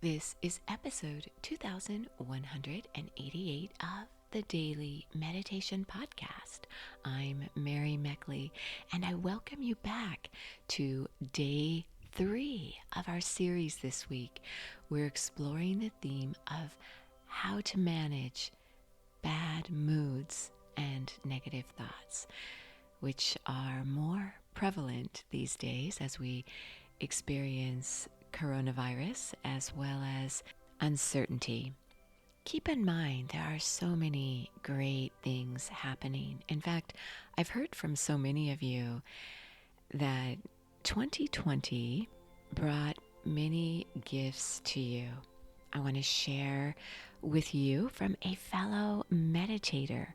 This is episode 2188 of the Daily Meditation Podcast. I'm Mary Meckley, and I welcome you back to day 3 of our series this week. We're exploring the theme of how to manage bad moods and negative thoughts, which are more prevalent these days as we experience coronavirus as well as uncertainty. Keep in mind there are so many great things happening. In fact, I've heard from so many of you that 2020 brought many gifts to you. I want to share with you from a fellow meditator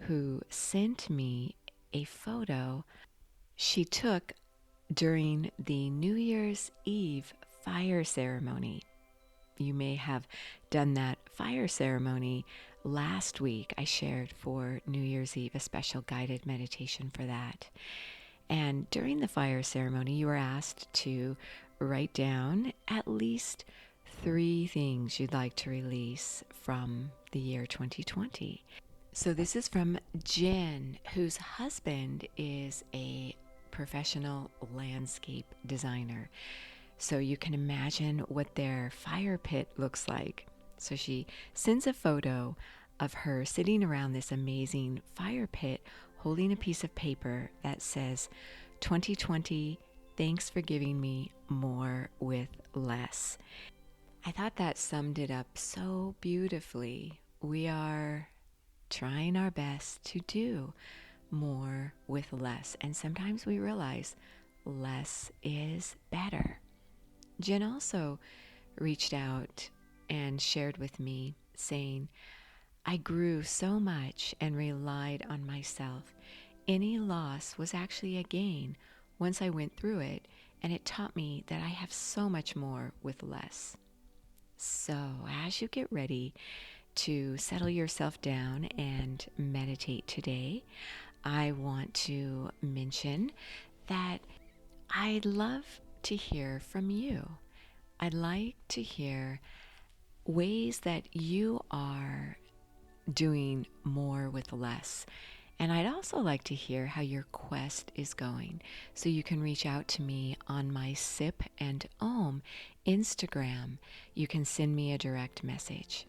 who sent me a photo she took during the New Year's Eve fire ceremony. You may have done that fire ceremony last week. I shared for New Year's Eve a special guided meditation for that. And during the fire ceremony, you were asked to write down at least 3 things you'd like to release from the year 2020. So this is from Jen, whose husband is a professional landscape designer. So you can imagine what their fire pit looks like. So she sends a photo of her sitting around this amazing fire pit holding a piece of paper that says, 2020, thanks for giving me more with less. I thought that summed it up so beautifully. We are trying our best to do more with less, and sometimes we realize less is better. Jen also reached out and shared with me saying, I grew so much and relied on myself. Any loss was actually a gain once I went through it, and it taught me that I have so much more with less. So as you get ready to settle yourself down and meditate today, I want to mention that I'd love to hear from you. I'd like to hear ways that you are doing more with less. And I'd also like to hear how your quest is going. So you can reach out to me on my Sip and Om Instagram. You can send me a direct message.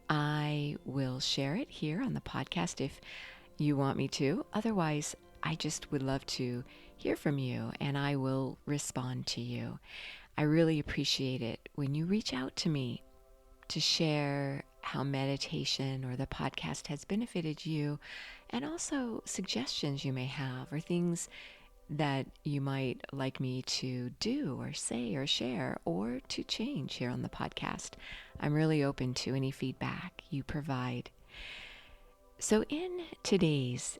I will share it here on the podcast if you want me to. Otherwise, I just would love to hear from you, and I will respond to you. I really appreciate it when you reach out to me to share how meditation or the podcast has benefited you, and also suggestions you may have or things that you might like me to do or say or share or to change here on the podcast. I'm really open to any feedback you provide. So in today's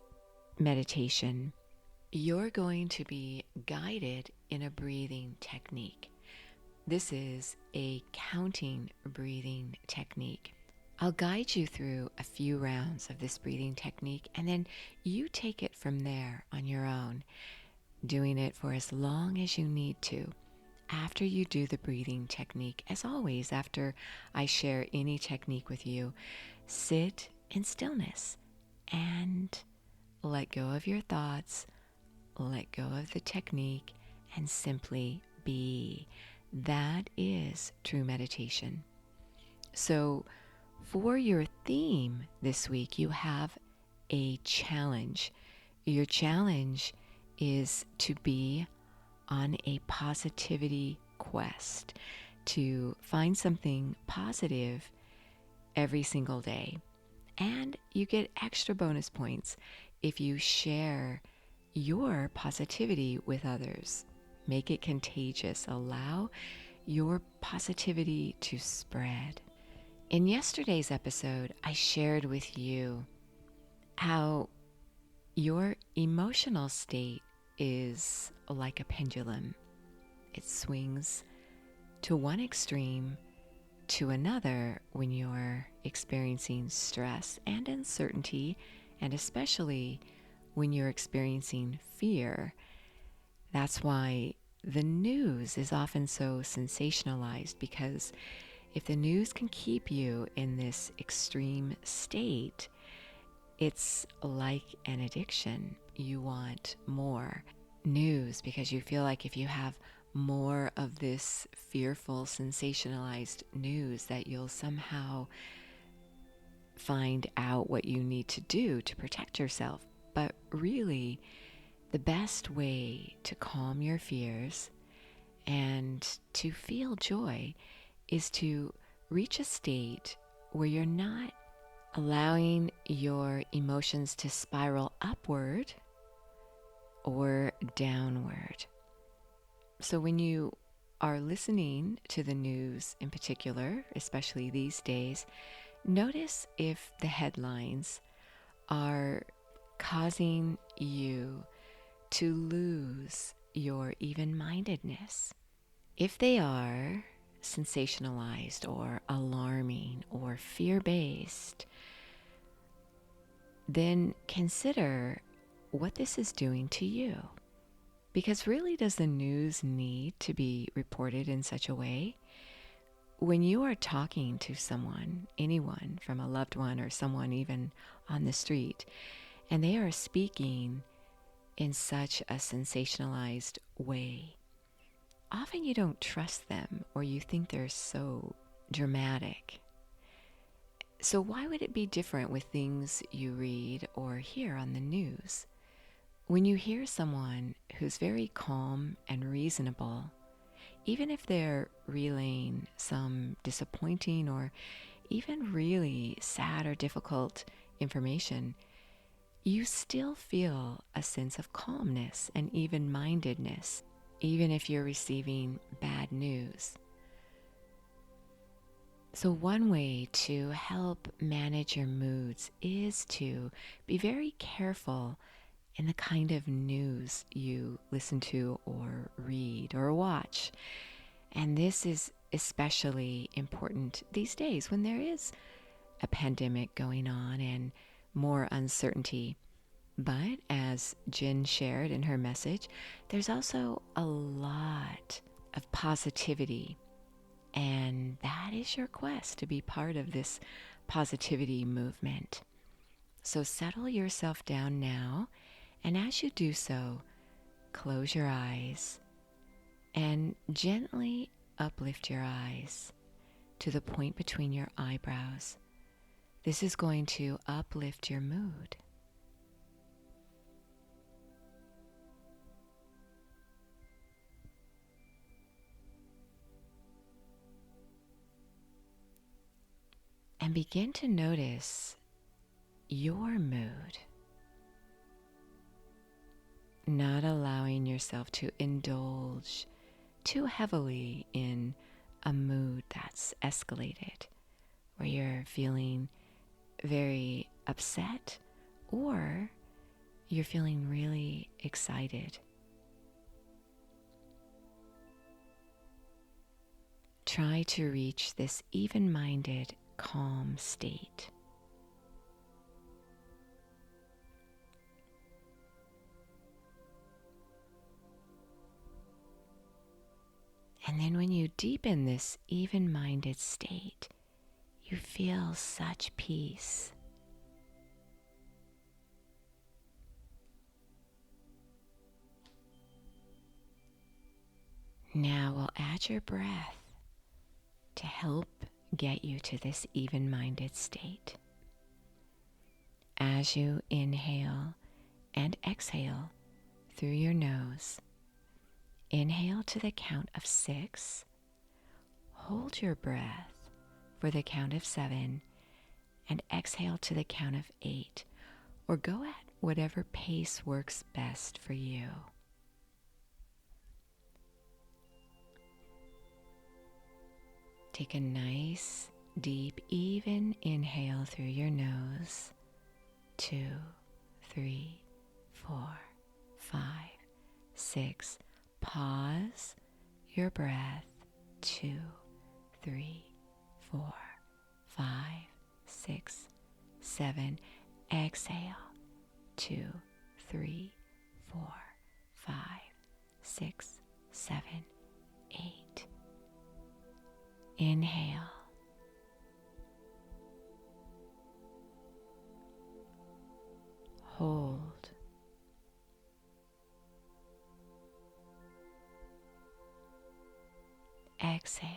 meditation, you're going to be guided in a breathing technique. This is a counting breathing technique. I'll guide you through a few rounds of this breathing technique, and then you take it from there on your own, doing it for as long as you need to. After you do the breathing technique, as always, after I share any technique with you, sit in stillness and let go of your thoughts, let go of the technique, and simply be. That is true meditation. So for your theme this week, you have a challenge. Your challenge is to be on a positivity quest, to find something positive every single day. And you get extra bonus points if you share your positivity with others. Make it contagious. Allow your positivity to spread. In yesterday's episode, I shared with you how your emotional state is like a pendulum. It swings to one extreme to another when you're experiencing stress and uncertainty, and especially when you're experiencing fear. That's why the news is often so sensationalized because if the news can keep you in this extreme state, it's like an addiction. You want more news because you feel like if you have more of this fearful, sensationalized news, that you'll somehow find out what you need to do to protect yourself. But really, the best way to calm your fears and to feel joy is to reach a state where you're not allowing your emotions to spiral upward or downward. So when you are listening to the news in particular, especially these days, notice if the headlines are causing you to lose your even-mindedness. If they are sensationalized or alarming or fear-based, then consider what this is doing to you. Because really, does the news need to be reported in such a way? When you are talking to someone, anyone, from a loved one or someone even on the street, and they are speaking in such a sensationalized way, often you don't trust them or you think they're so dramatic. So why would it be different with things you read or hear on the news? When you hear someone who's very calm and reasonable, even if they're relaying some disappointing or even really sad or difficult information, you still feel a sense of calmness and even-mindedness, even if you're receiving bad news. So one way to help manage your moods is to be very careful in the kind of news you listen to or read or watch. And this is especially important these days when there is a pandemic going on and more uncertainty. But as Jen shared in her message, there's also a lot of positivity. And that is your quest, to be part of this positivity movement. So settle yourself down now. And as you do so, close your eyes and gently uplift your eyes to the point between your eyebrows. This is going to uplift your mood. And begin to notice your mood. Not allowing yourself to indulge too heavily in a mood that's escalated, where you're feeling very upset or you're feeling really excited. Try to reach this even-minded, calm state. And then when you deepen this even-minded state, you feel such peace. Now we'll add your breath to help get you to this even-minded state. As you inhale and exhale through your nose, inhale to the count of 6, hold your breath for the count of 7, and exhale to the count of 8, or go at whatever pace works best for you. Take a nice, deep, even inhale through your nose. 2, 3, 4, 5, 6. Pause your breath. 2, 3, 4, 5, 6, 7. Exhale. 2, 3, 4, 5, 6, 7, 8. Inhale. Hold. Exhale.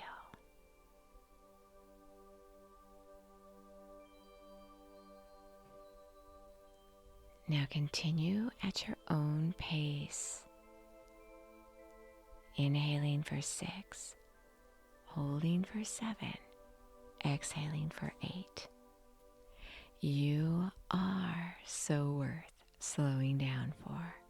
Now continue at your own pace. Inhaling for 6, holding for 7, exhaling for 8. You are so worth slowing down for.